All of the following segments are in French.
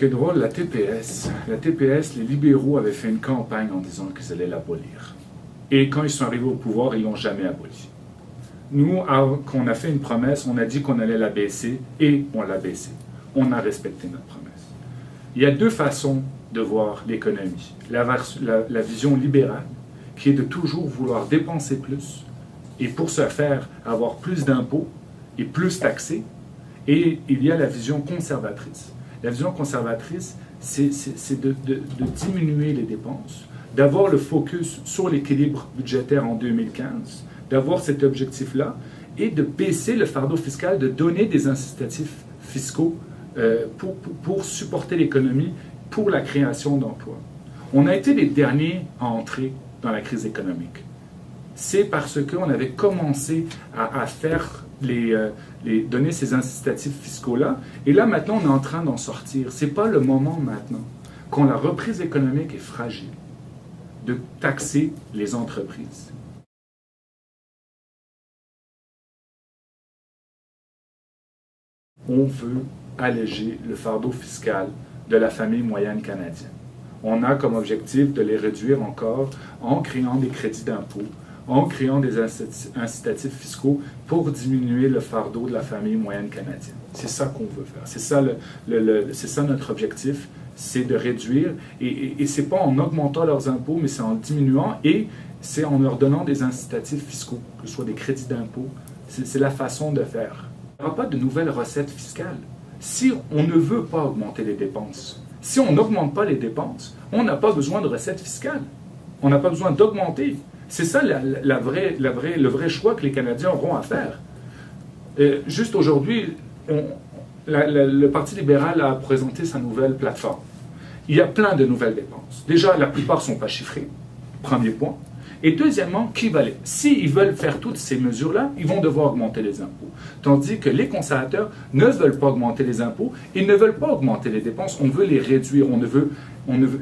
qui est drôle, la TPS, les libéraux avaient fait une campagne en disant qu'ils allaient l'abolir. Et quand ils sont arrivés au pouvoir, ils ne l'ont jamais aboli. Nous, quand on a fait une promesse, on a dit qu'on allait la baisser et on l'a baissée. On a respecté notre promesse. Il y a deux façons de voir l'économie. La vision libérale, qui est de toujours vouloir dépenser plus et pour ce faire avoir plus d'impôts et plus taxer. Et il y a la vision conservatrice. La vision conservatrice, c'est de diminuer les dépenses, d'avoir le focus sur l'équilibre budgétaire en 2015, d'avoir cet objectif-là et de baisser le fardeau fiscal, de donner des incitatifs fiscaux pour supporter l'économie, pour la création d'emplois. On a été les derniers à entrer dans la crise économique. C'est parce qu'on avait commencé à faire donner ces incitatifs fiscaux-là, et là maintenant on est en train d'en sortir. Ce n'est pas le moment maintenant, quand la reprise économique est fragile, de taxer les entreprises. On veut alléger le fardeau fiscal de la famille moyenne canadienne. On a comme objectif de les réduire encore en créant des crédits d'impôt, en créant des incitatifs fiscaux pour diminuer le fardeau de la famille moyenne canadienne. C'est ça qu'on veut faire. C'est ça notre objectif, c'est de réduire. Et ce n'est pas en augmentant leurs impôts, mais c'est en diminuant et c'est en leur donnant des incitatifs fiscaux, que ce soit des crédits d'impôt. C'est la façon de faire. Il n'y aura pas de nouvelles recettes fiscales. Si on ne veut pas augmenter les dépenses, si on n'augmente pas les dépenses, on n'a pas besoin de recettes fiscales. On n'a pas besoin d'augmenter. C'est ça le vrai choix que les Canadiens auront à faire. Juste aujourd'hui, le Parti libéral a présenté sa nouvelle plateforme. Il y a plein de nouvelles dépenses. Déjà, la plupart ne sont pas chiffrées, premier point. Et deuxièmement, qui va s'ils veulent faire toutes ces mesures-là, ils vont devoir augmenter les impôts. Tandis que les conservateurs ne veulent pas augmenter les impôts, ils ne veulent pas augmenter les dépenses, on veut les réduire.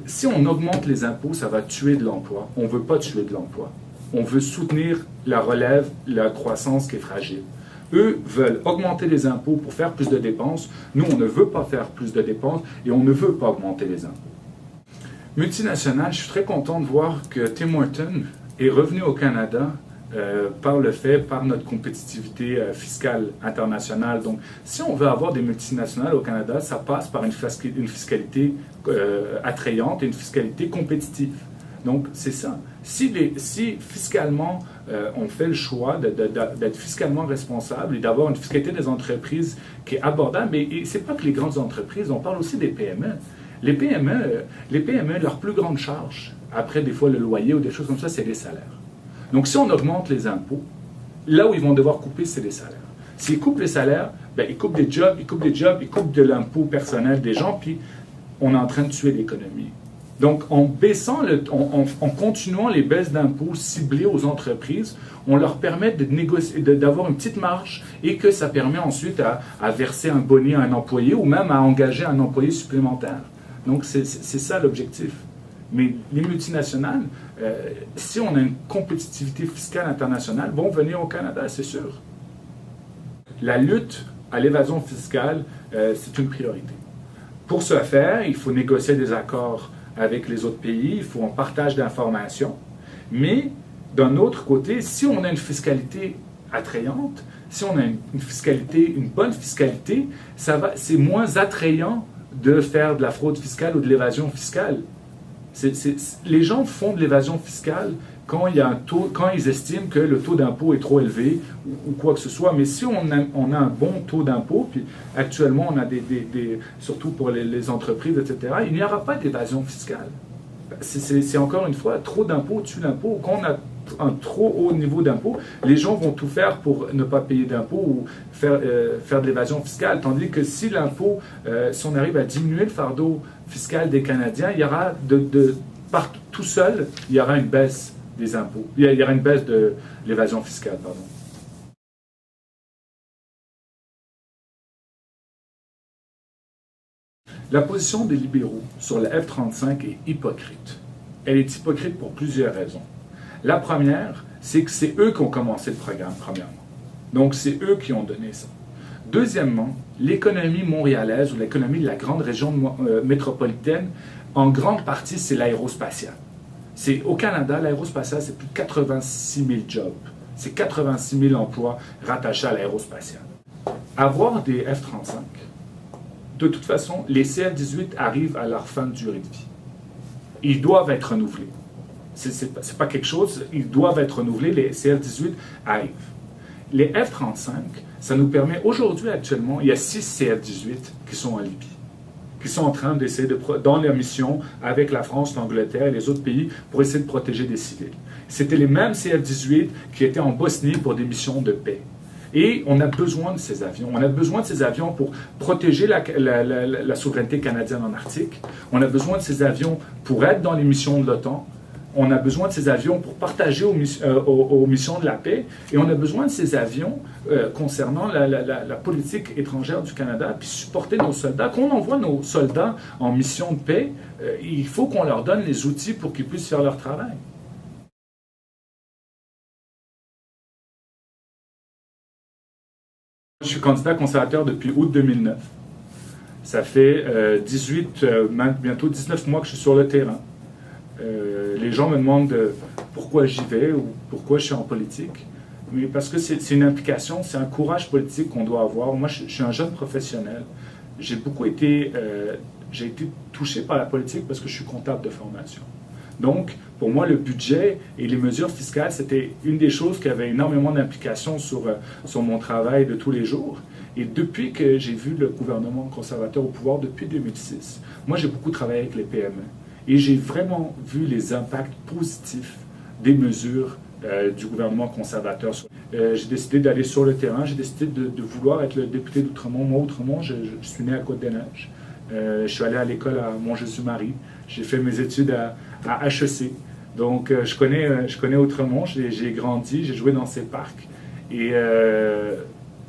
Si on augmente les impôts, ça va tuer de l'emploi. On ne veut pas tuer de l'emploi. On veut soutenir la relève, la croissance qui est fragile. Eux veulent augmenter les impôts pour faire plus de dépenses. Nous, on ne veut pas faire plus de dépenses et on ne veut pas augmenter les impôts. Multinationale, je suis très content de voir que Tim Hortons est revenu au Canada par notre compétitivité fiscale internationale. Donc, si on veut avoir des multinationales au Canada, ça passe par une fiscalité attrayante et une fiscalité compétitive. Donc, c'est ça. Si fiscalement, on fait le choix d'être fiscalement responsable et d'avoir une fiscalité des entreprises qui est abordable, mais ce n'est pas que les grandes entreprises, on parle aussi des PME. Les PME, leur plus grande charge, après des fois le loyer ou des choses comme ça, c'est les salaires. Donc, si on augmente les impôts, là où ils vont devoir couper, c'est les salaires. S'ils coupent les salaires, ils coupent des jobs, ils coupent de l'impôt personnel des gens, puis on est en train de tuer l'économie. Donc, en continuant les baisses d'impôts ciblées aux entreprises, on leur permet de négocier, d'avoir une petite marge et que ça permet ensuite à verser un bonnet à un employé ou même à engager un employé supplémentaire. Donc, c'est ça l'objectif. Mais les multinationales, si on a une compétitivité fiscale internationale, vont venir au Canada, c'est sûr. La lutte à l'évasion fiscale, c'est une priorité. Pour ce faire, il faut négocier des accords avec les autres pays, il faut un partage d'informations. Mais d'un autre côté, si on a une fiscalité attrayante, si on a une bonne fiscalité, c'est moins attrayant de faire de la fraude fiscale ou de l'évasion fiscale. Les gens font de l'évasion fiscale quand ils estiment que le taux d'impôt est trop élevé ou quoi que ce soit. Mais si on a un bon taux d'impôt, puis actuellement on a surtout pour les entreprises, etc., il n'y aura pas d'évasion fiscale. C'est encore une fois, trop d'impôts tue l'impôt. Quand on a un trop haut niveau d'impôt, les gens vont tout faire pour ne pas payer d'impôts ou faire de l'évasion fiscale. Tandis que si l'impôt, si on arrive à diminuer le fardeau fiscal des Canadiens, il y aura partout tout seul, il y aura une baisse des impôts. Il y aura une baisse de l'évasion fiscale, pardon. La position des libéraux sur le F-35 est hypocrite. Elle est hypocrite pour plusieurs raisons. La première, c'est que c'est eux qui ont commencé le programme, premièrement. Donc, c'est eux qui ont donné ça. Deuxièmement, l'économie montréalaise ou l'économie de la grande région métropolitaine, en grande partie, c'est l'aérospatial. Au Canada, l'aérospatial, c'est plus de 86 000 jobs. C'est 86 000 emplois rattachés à l'aérospatial. Avoir des F-35, de toute façon, les CF-18 arrivent à leur fin de durée de vie. Ils doivent être renouvelés. C'est pas quelque chose, ils doivent être renouvelés, les CF-18 arrivent. Les F-35, ça nous permet, aujourd'hui, actuellement, il y a 6 CF-18 qui sont en Libye, qui sont en train d'essayer dans leur mission avec la France, l'Angleterre et les autres pays pour essayer de protéger des civils. C'était les mêmes CF-18 qui étaient en Bosnie pour des missions de paix. Et on a besoin de ces avions. On a besoin de ces avions pour protéger la souveraineté canadienne en Arctique. On a besoin de ces avions pour être dans les missions de l'OTAN. On a besoin de ces avions pour partager aux missions de la paix. Et on a besoin de ces avions concernant la politique étrangère du Canada, puis supporter nos soldats. Quand on envoie nos soldats en mission de paix, il faut qu'on leur donne les outils pour qu'ils puissent faire leur travail. Je suis candidat conservateur depuis août 2009. Ça fait bientôt 19 mois que je suis sur le terrain. Les gens me demandent pourquoi j'y vais ou pourquoi je suis en politique. Mais parce que c'est une implication, c'est un courage politique qu'on doit avoir. Moi, je suis un jeune professionnel. J'ai été touché par la politique parce que je suis comptable de formation. Donc, pour moi, le budget et les mesures fiscales, c'était une des choses qui avait énormément d'implications sur mon travail de tous les jours. Et depuis que j'ai vu le gouvernement conservateur au pouvoir, depuis 2006, moi, j'ai beaucoup travaillé avec les PME. Et j'ai vraiment vu les impacts positifs des mesures du gouvernement conservateur. J'ai décidé d'aller sur le terrain, j'ai décidé de vouloir être le député d'Outremont. Moi, Outremont, je suis né à Côte-des-Neiges. Je suis allé à l'école à Mont-Jésus-Marie. J'ai fait mes études à HEC. Donc, je connais Outremont, j'ai grandi, j'ai joué dans ces parcs. Et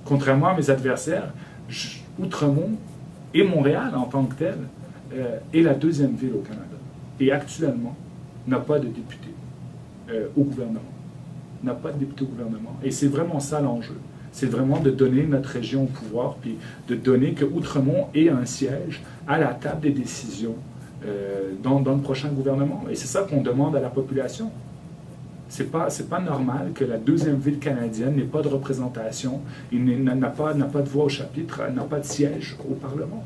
contrairement à mes adversaires, Outremont et Montréal en tant que tel est la deuxième ville au Canada. Et actuellement, n'a pas de député au gouvernement. N'a pas de député au gouvernement. Et c'est vraiment ça l'enjeu. C'est vraiment de donner notre région au pouvoir, puis de donner que Outremont ait un siège à la table des décisions dans le prochain gouvernement. Et c'est ça qu'on demande à la population. C'est pas normal que la deuxième ville canadienne n'ait pas de représentation, n'a pas de voix au chapitre, n'a pas de siège au Parlement.